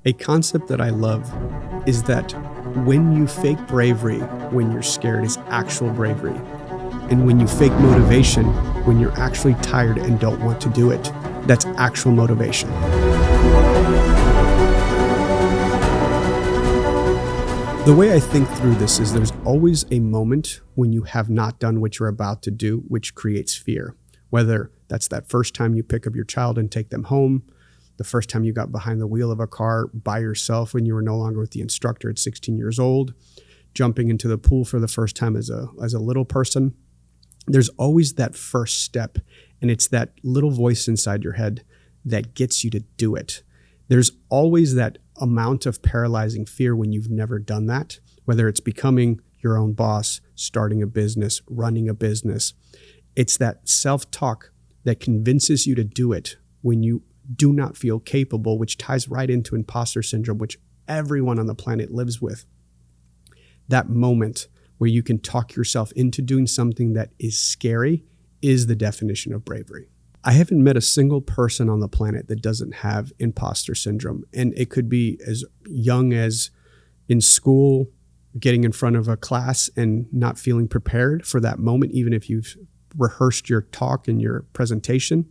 A concept that I love is that when you fake bravery when you're scared is actual bravery. And when you fake motivation when you're actually tired and don't want to do it, that's actual motivation. The way I think through this is there's always a moment when you have not done what you're about to do, which creates fear. Whether that's that first time you pick up your child and take them home, the first time you got behind the wheel of a car by yourself when you were no longer with the instructor at 16 years old, jumping into the pool for the first time as a little person. There's always that first step, and it's that little voice inside your head that gets you to do it. There's always that amount of paralyzing fear when you've never done that, whether it's becoming your own boss, starting a business, running a business. It's that self-talk that convinces you to do it when you do not feel capable, which ties right into imposter syndrome, which everyone on the planet lives with. That moment where you can talk yourself into doing something that is scary is the definition of bravery. I haven't met a single person on the planet that doesn't have imposter syndrome. And it could be as young as in school, getting in front of a class and not feeling prepared for that moment, even if you've rehearsed your talk and your presentation,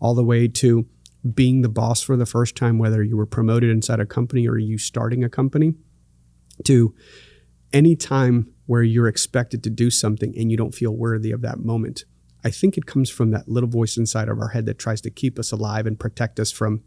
all the way to being the boss for the first time, whether you were promoted inside a company or you starting a company, to any time where you're expected to do something and you don't feel worthy of that moment. I think it comes from that little voice inside of our head that tries to keep us alive and protect us from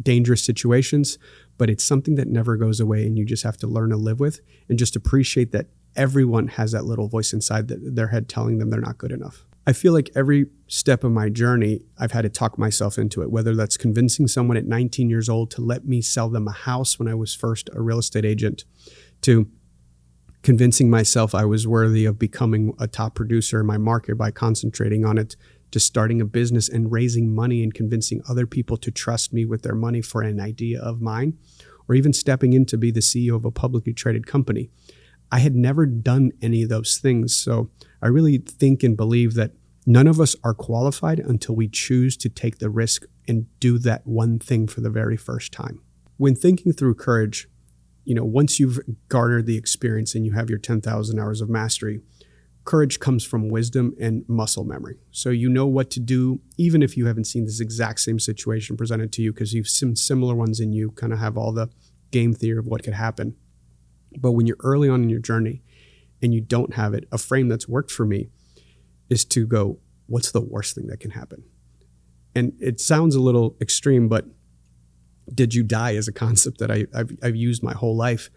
dangerous situations, but it's something that never goes away, and you just have to learn to live with and just appreciate that everyone has that little voice inside their head telling them they're not good enough. I feel like every step of my journey, I've had to talk myself into it, whether that's convincing someone at 19 years old to let me sell them a house when I was first a real estate agent, to convincing myself I was worthy of becoming a top producer in my market by concentrating on it, to starting a business and raising money and convincing other people to trust me with their money for an idea of mine, or even stepping in to be the CEO of a publicly traded company. I had never done any of those things. So I really think and believe that none of us are qualified until we choose to take the risk and do that one thing for the very first time. When thinking through courage, once you've garnered the experience and you have your 10,000 hours of mastery, courage comes from wisdom and muscle memory. So you know what to do, even if you haven't seen this exact same situation presented to you, because you've seen similar ones and you kind of have all the game theory of what could happen. But when you're early on in your journey and you don't have it, a frame that's worked for me is to go, what's the worst thing that can happen? And it sounds a little extreme, but did you die is a concept that I've used my whole life.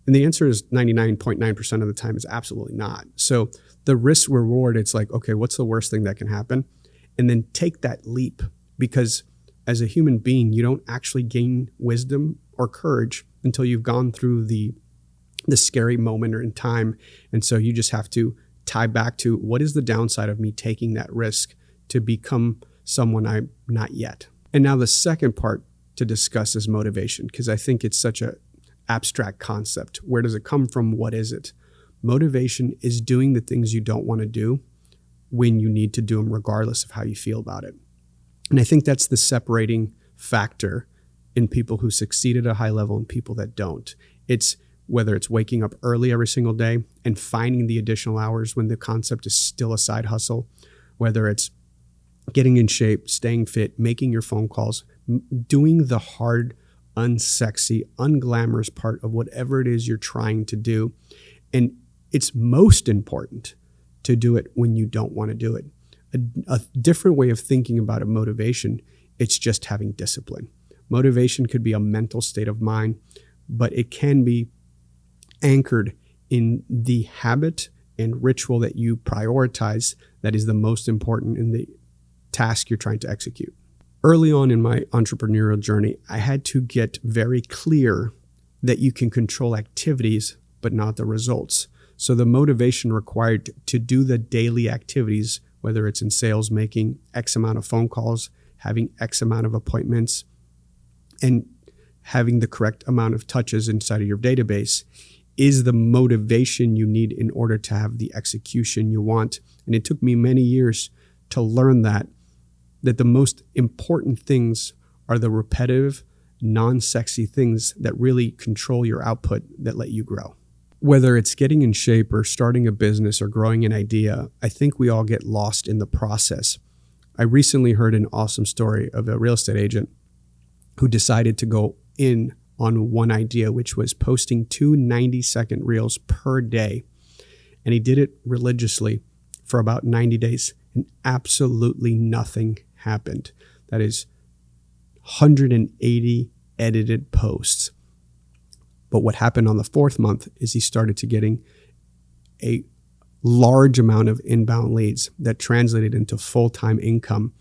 And the answer is 99.9% of the time is absolutely not. So the risk reward, it's like, okay, what's the worst thing that can happen? And then take that leap, because as a human being, you don't actually gain wisdom or courage until you've gone through the scary moment or in time. And so you just have to tie back to, what is the downside of me taking that risk to become someone I'm not yet? And now the second part to discuss is motivation, because I think it's such a abstract concept. Where does it come from? What is it? Motivation is doing the things you don't want to do when you need to do them, regardless of how you feel about it. And I think that's the separating factor in people who succeed at a high level and people that don't. It's whether it's waking up early every single day and finding the additional hours when the concept is still a side hustle, whether it's getting in shape, staying fit, making your phone calls, doing the hard, unsexy, unglamorous part of whatever it is you're trying to do. And it's most important to do it when you don't want to do it. A different way of thinking about a motivation, it's just having discipline. Motivation could be a mental state of mind, but it can be anchored in the habit and ritual that you prioritize that is the most important in the task you're trying to execute. Early on in my entrepreneurial journey, I had to get very clear that you can control activities, but not the results. So the motivation required to do the daily activities, whether it's in sales, making X amount of phone calls, having X amount of appointments, and having the correct amount of touches inside of your database, is the motivation you need in order to have the execution you want. And it took me many years to learn that the most important things are the repetitive non-sexy things that really control your output that let you grow. Whether it's getting in shape or starting a business or growing an idea, I think we all get lost in the process. I recently heard an awesome story of a real estate agent who decided to go in on one idea, which was posting 2 90-second reels per day. And he did it religiously for about 90 days, and absolutely nothing happened. That is 180 edited posts. But what happened on the 4th month is he started to getting a large amount of inbound leads that translated into full-time income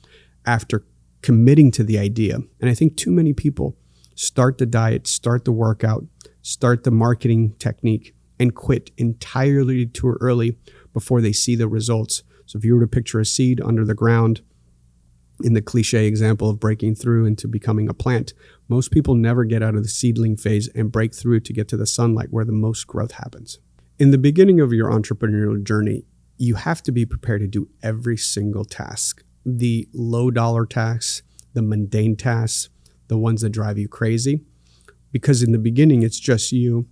after committing to the idea. And I think too many people start the diet, start the workout, start the marketing technique, and quit entirely too early before they see the results. So if you were to picture a seed under the ground, in the cliche example of breaking through into becoming a plant, most people never get out of the seedling phase and break through to get to the sunlight where the most growth happens. In the beginning of your entrepreneurial journey, you have to be prepared to do every single task. The low dollar tasks, the mundane tasks, the ones that drive you crazy. Because in the beginning, it's just you.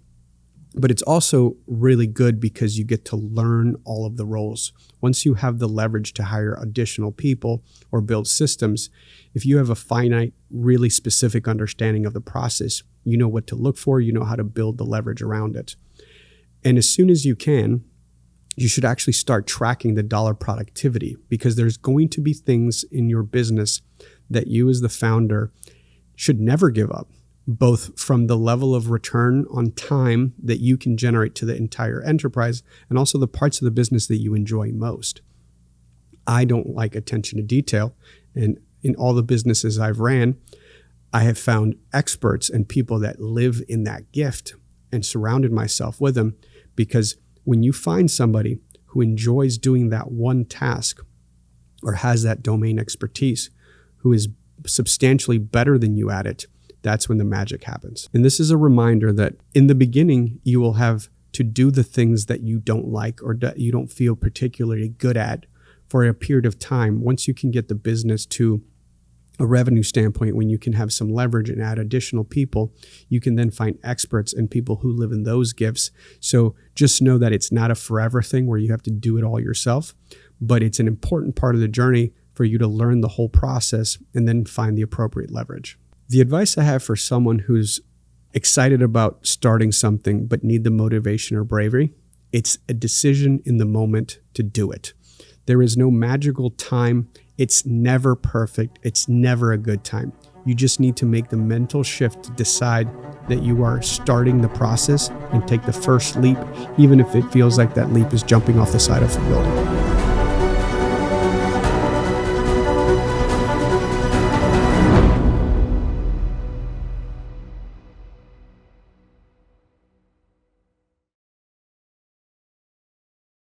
But it's also really good because you get to learn all of the roles. Once you have the leverage to hire additional people or build systems, if you have a finite, really specific understanding of the process, you know what to look for, you know how to build the leverage around it. And as soon as you can, you should actually start tracking the dollar productivity, because there's going to be things in your business that you as the founder should never give up, both from the level of return on time that you can generate to the entire enterprise and also the parts of the business that you enjoy most. I don't like attention to detail, and in all the businesses I've ran, I have found experts and people that live in that gift and surrounded myself with them, because when you find somebody who enjoys doing that one task or has that domain expertise, who is substantially better than you at it, that's when the magic happens. And this is a reminder that in the beginning, you will have to do the things that you don't like or that you don't feel particularly good at for a period of time. Once you can get the business to a revenue standpoint, when you can have some leverage and add additional people, you can then find experts and people who live in those gifts. So just know that it's not a forever thing where you have to do it all yourself, but it's an important part of the journey for you to learn the whole process and then find the appropriate leverage. The advice I have for someone who's excited about starting something but need the motivation or bravery, it's a decision in the moment to do it. There is no magical time. It's never perfect. It's never a good time. You just need to make the mental shift to decide that you are starting the process and take the first leap, even if it feels like that leap is jumping off the side of a building.